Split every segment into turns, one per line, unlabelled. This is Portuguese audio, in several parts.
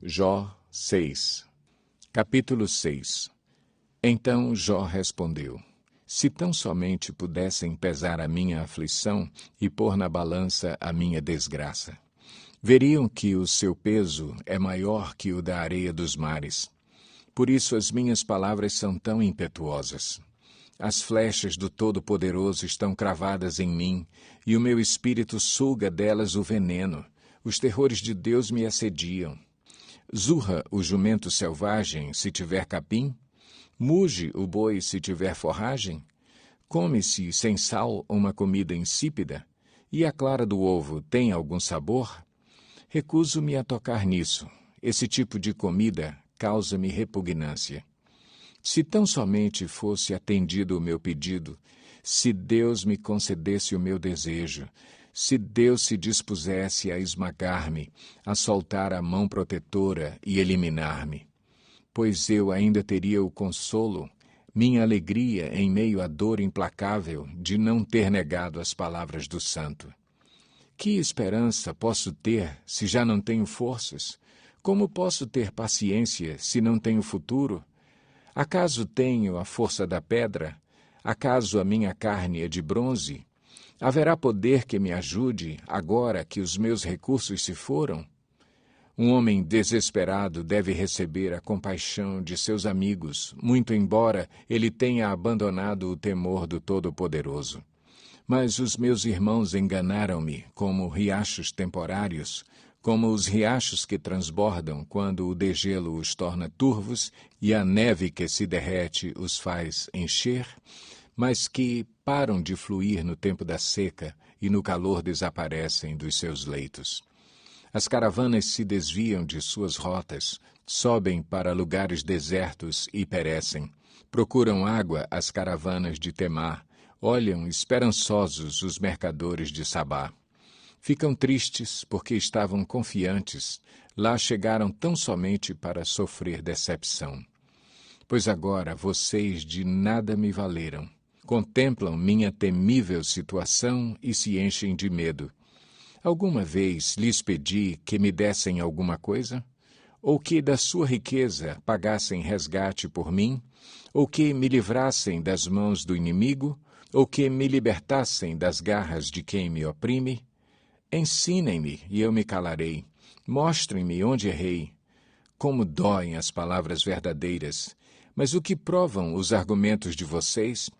Jó 6. Capítulo 6. Então Jó respondeu: Se tão somente pudessem pesar a minha aflição e pôr na balança a minha desgraça, veriam que o seu peso é maior que o da areia dos mares. Por isso as minhas palavras são tão impetuosas. As flechas do Todo-Poderoso estão cravadas em mim, e o meu espírito suga delas o veneno. Os terrores de Deus me assediam. Zurra o jumento selvagem se tiver capim? Muge o boi se tiver forragem? Come-se sem sal uma comida insípida? E a clara do ovo tem algum sabor? Recuso-me a tocar nisso. Esse tipo de comida causa-me repugnância. Se tão somente fosse atendido o meu pedido, se Deus me concedesse o meu desejo, se Deus se dispusesse a esmagar-me, a soltar a mão protetora e eliminar-me, pois eu ainda teria o consolo, minha alegria em meio à dor implacável de não ter negado as palavras do santo. Que esperança posso ter se já não tenho forças? Como posso ter paciência se não tenho futuro? Acaso tenho a força da pedra? Acaso a minha carne é de bronze? Haverá poder que me ajude, agora que os meus recursos se foram? Um homem desesperado deve receber a compaixão de seus amigos, muito embora ele tenha abandonado o temor do Todo-Poderoso. Mas os meus irmãos enganaram-me como riachos temporários, como os riachos que transbordam quando o degelo os torna turvos e a neve que se derrete os faz encher, mas que param de fluir no tempo da seca e no calor desaparecem dos seus leitos. As caravanas se desviam de suas rotas, sobem para lugares desertos e perecem. Procuram água as caravanas de Temar, olham esperançosos os mercadores de Sabá. Ficam tristes porque estavam confiantes, lá chegaram tão somente para sofrer decepção. Pois agora vocês de nada me valeram. Contemplam minha temível situação e se enchem de medo. Alguma vez lhes pedi que me dessem alguma coisa? Ou que da sua riqueza pagassem resgate por mim? Ou que me livrassem das mãos do inimigo? Ou que me libertassem das garras de quem me oprime? Ensinem-me e eu me calarei. Mostrem-me onde errei. Como doem as palavras verdadeiras. Mas o que provam os argumentos de vocês?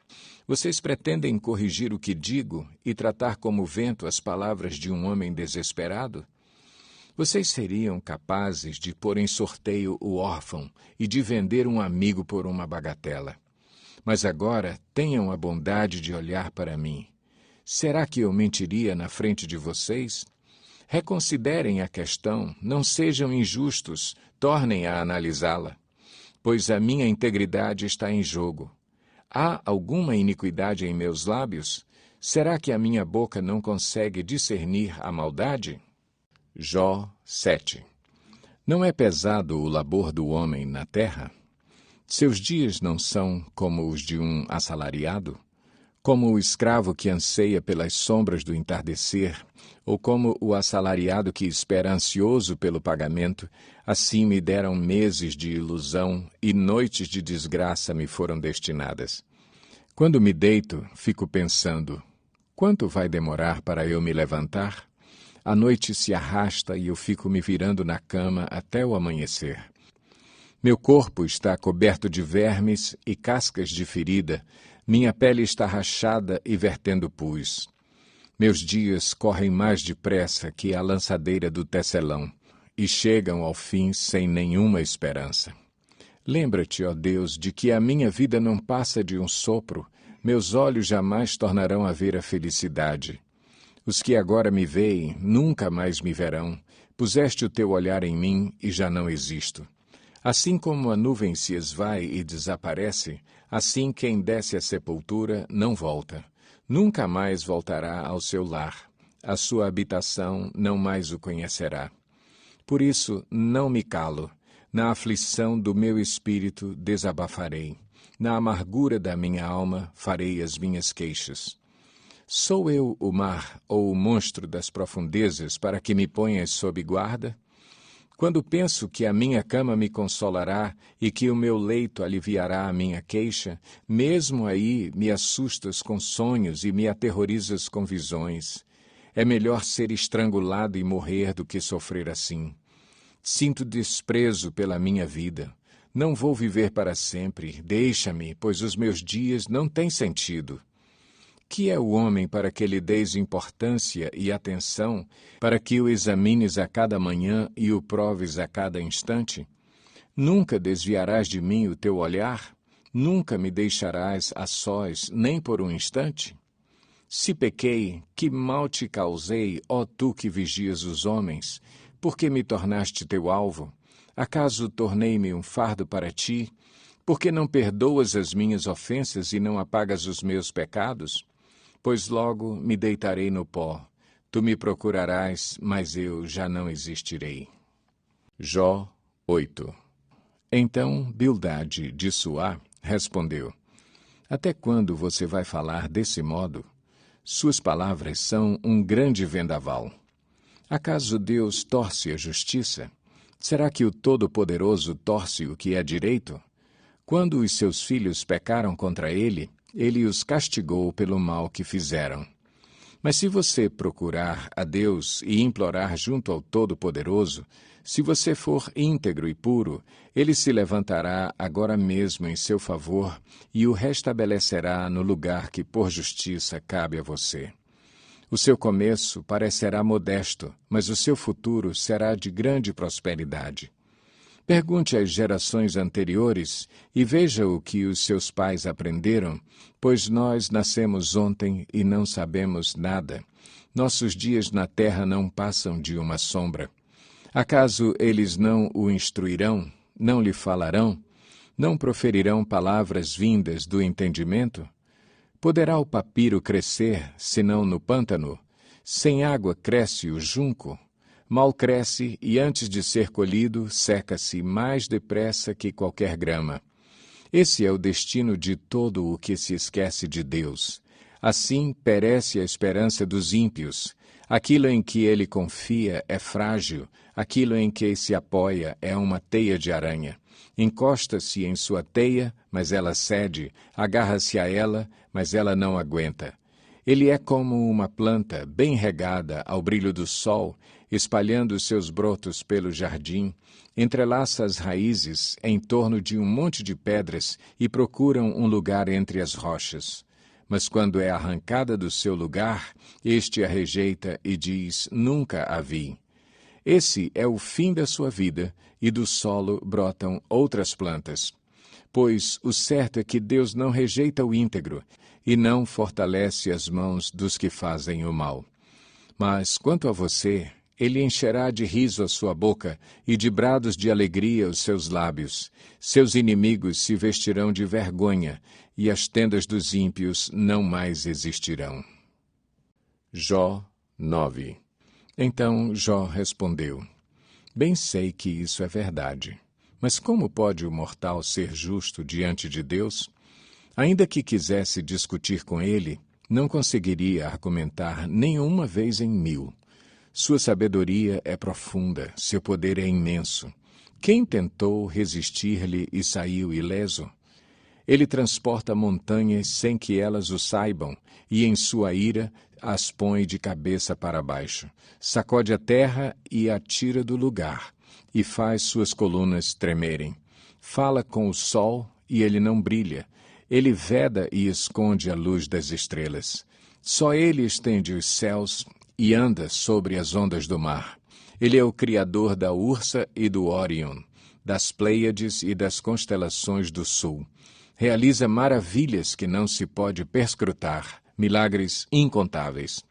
Vocês pretendem corrigir o que digo e tratar como vento as palavras de um homem desesperado? Vocês seriam capazes de pôr em sorteio o órfão e de vender um amigo por uma bagatela. Mas agora tenham a bondade de olhar para mim. Será que eu mentiria na frente de vocês? Reconsiderem a questão, não sejam injustos, tornem a analisá-la, pois a minha integridade está em jogo. Há alguma iniquidade em meus lábios? Será que a minha boca não consegue discernir a maldade? Jó 7. Não é pesado o labor do homem na terra? Seus dias não são como os de um assalariado? Como o escravo que anseia pelas sombras do entardecer, ou como o assalariado que espera ansioso pelo pagamento, assim me deram meses de ilusão e noites de desgraça me foram destinadas. Quando me deito, fico pensando, quanto vai demorar para eu me levantar? A noite se arrasta e eu fico me virando na cama até o amanhecer. Meu corpo está coberto de vermes e cascas de ferida, minha pele está rachada e vertendo pus. Meus dias correm mais depressa que a lançadeira do tecelão, e chegam ao fim sem nenhuma esperança. Lembra-te, ó Deus, de que a minha vida não passa de um sopro, meus olhos jamais tornarão a ver a felicidade. Os que agora me veem nunca mais me verão, puseste o teu olhar em mim e já não existo. Assim como a nuvem se esvai e desaparece, assim quem desce à sepultura não volta. Nunca mais voltará ao seu lar. A sua habitação não mais o conhecerá. Por isso, não me calo. Na aflição do meu espírito desabafarei. Na amargura da minha alma farei as minhas queixas. Sou eu o mar ou o monstro das profundezas para que me ponhas sob guarda? Quando penso que a minha cama me consolará e que o meu leito aliviará a minha queixa, mesmo aí me assustas com sonhos e me aterrorizas com visões. É melhor ser estrangulado e morrer do que sofrer assim. Sinto desprezo pela minha vida. Não vou viver para sempre. Deixa-me, pois os meus dias não têm sentido. Que é o homem para que lhe deis importância e atenção, para que o examines a cada manhã e o proves a cada instante? Nunca desviarás de mim o teu olhar? Nunca me deixarás a sós, nem por um instante? Se pequei, que mal te causei, ó tu que vigias os homens? Por que me tornaste teu alvo? Acaso tornei-me um fardo para ti? Por que não perdoas as minhas ofensas e não apagas os meus pecados? Pois logo me deitarei no pó. Tu me procurarás, mas eu já não existirei. Jó 8. Então Bildade, de Suá, respondeu: Até quando você vai falar desse modo? Suas palavras são um grande vendaval. Acaso Deus torce a justiça? Será que o Todo-Poderoso torce o que é direito? Quando os seus filhos pecaram contra ele, ele os castigou pelo mal que fizeram. Mas se você procurar a Deus e implorar junto ao Todo-Poderoso, se você for íntegro e puro, ele se levantará agora mesmo em seu favor e o restabelecerá no lugar que por justiça cabe a você. O seu começo parecerá modesto, mas o seu futuro será de grande prosperidade. Pergunte às gerações anteriores e veja o que os seus pais aprenderam, pois nós nascemos ontem e não sabemos nada. Nossos dias na terra não passam de uma sombra. Acaso eles não o instruirão, não lhe falarão, não proferirão palavras vindas do entendimento? Poderá o papiro crescer, senão no pântano? Sem água cresce o junco? Mal cresce e, antes de ser colhido, seca-se mais depressa que qualquer grama. Esse é o destino de todo o que se esquece de Deus. Assim perece a esperança dos ímpios. Aquilo em que ele confia é frágil, aquilo em que se apoia é uma teia de aranha. Encosta-se em sua teia, mas ela cede, agarra-se a ela, mas ela não aguenta. Ele é como uma planta bem regada ao brilho do sol, espalhando seus brotos pelo jardim, entrelaça as raízes em torno de um monte de pedras e procuram um lugar entre as rochas. Mas quando é arrancada do seu lugar, este a rejeita e diz: Nunca a vi. Esse é o fim da sua vida, e do solo brotam outras plantas. Pois o certo é que Deus não rejeita o íntegro, e não fortalece as mãos dos que fazem o mal. Mas, quanto a você, ele encherá de riso a sua boca e de brados de alegria os seus lábios. Seus inimigos se vestirão de vergonha, e as tendas dos ímpios não mais existirão. Jó 9. Então Jó respondeu: Bem sei que isso é verdade. Mas como pode o mortal ser justo diante de Deus? Ainda que quisesse discutir com ele, não conseguiria argumentar nenhuma vez em 1000. Sua sabedoria é profunda, seu poder é imenso. Quem tentou resistir-lhe e saiu ileso? Ele transporta montanhas sem que elas o saibam, e em sua ira as põe de cabeça para baixo. Sacode a terra e a tira do lugar, e faz suas colunas tremerem. Fala com o sol e ele não brilha. Ele veda e esconde a luz das estrelas. Só ele estende os céus e anda sobre as ondas do mar. Ele é o criador da Ursa e do Órion, das Pleiades e das constelações do sul. Realiza maravilhas que não se pode perscrutar, milagres incontáveis.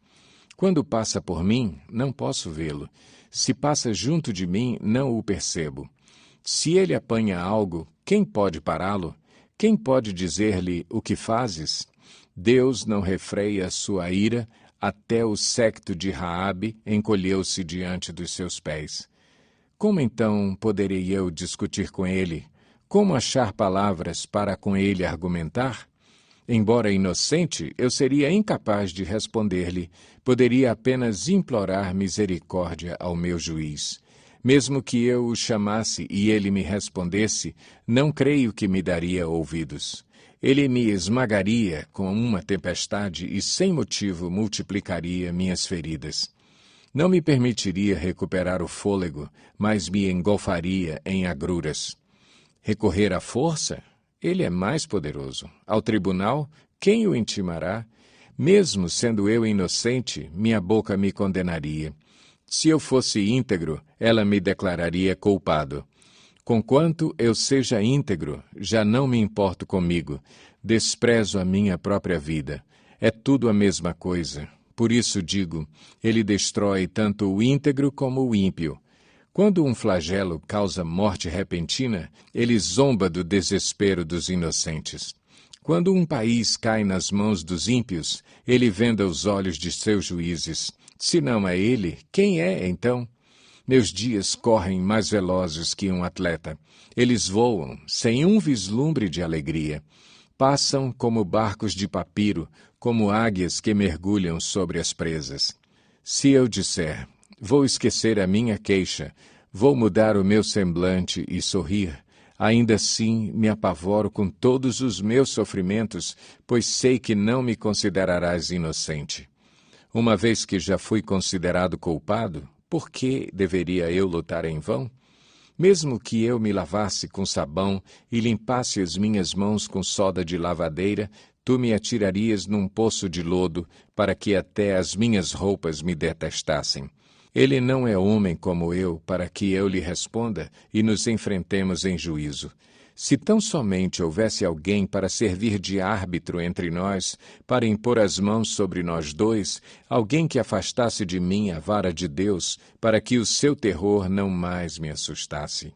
Quando passa por mim, não posso vê-lo. Se passa junto de mim, não o percebo. Se ele apanha algo, quem pode pará-lo? Quem pode dizer-lhe o que fazes? Deus não refreia sua ira, até o séquito de Raabe encolheu-se diante dos seus pés. Como então poderei eu discutir com ele? Como achar palavras para com ele argumentar? Embora inocente, eu seria incapaz de responder-lhe. Poderia apenas implorar misericórdia ao meu juiz. Mesmo que eu o chamasse e ele me respondesse, não creio que me daria ouvidos. Ele me esmagaria com uma tempestade e sem motivo multiplicaria minhas feridas. Não me permitiria recuperar o fôlego, mas me engolfaria em agruras. Recorrer à força? Ele é mais poderoso. Ao tribunal? Quem o intimará? Mesmo sendo eu inocente, minha boca me condenaria. Se eu fosse íntegro, ela me declararia culpado. Conquanto eu seja íntegro, já não me importo comigo. Desprezo a minha própria vida. É tudo a mesma coisa. Por isso digo, ele destrói tanto o íntegro como o ímpio. Quando um flagelo causa morte repentina, ele zomba do desespero dos inocentes. Quando um país cai nas mãos dos ímpios, ele venda os olhos de seus juízes. Se não é ele, quem é, então? Meus dias correm mais velozes que um atleta. Eles voam, sem um vislumbre de alegria. Passam como barcos de papiro, como águias que mergulham sobre as presas. Se eu disser, vou esquecer a minha queixa, vou mudar o meu semblante e sorrir, ainda assim me apavoro com todos os meus sofrimentos, pois sei que não me considerarás inocente. Uma vez que já fui considerado culpado, por que deveria eu lutar em vão? Mesmo que eu me lavasse com sabão e limpasse as minhas mãos com soda de lavadeira, tu me atirarias num poço de lodo, para que até as minhas roupas me detestassem. Ele não é homem como eu, para que eu lhe responda e nos enfrentemos em juízo. Se tão somente houvesse alguém para servir de árbitro entre nós, para impor as mãos sobre nós dois, alguém que afastasse de mim a vara de Deus, para que o seu terror não mais me assustasse.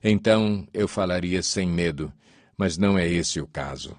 Então eu falaria sem medo, mas não é esse o caso.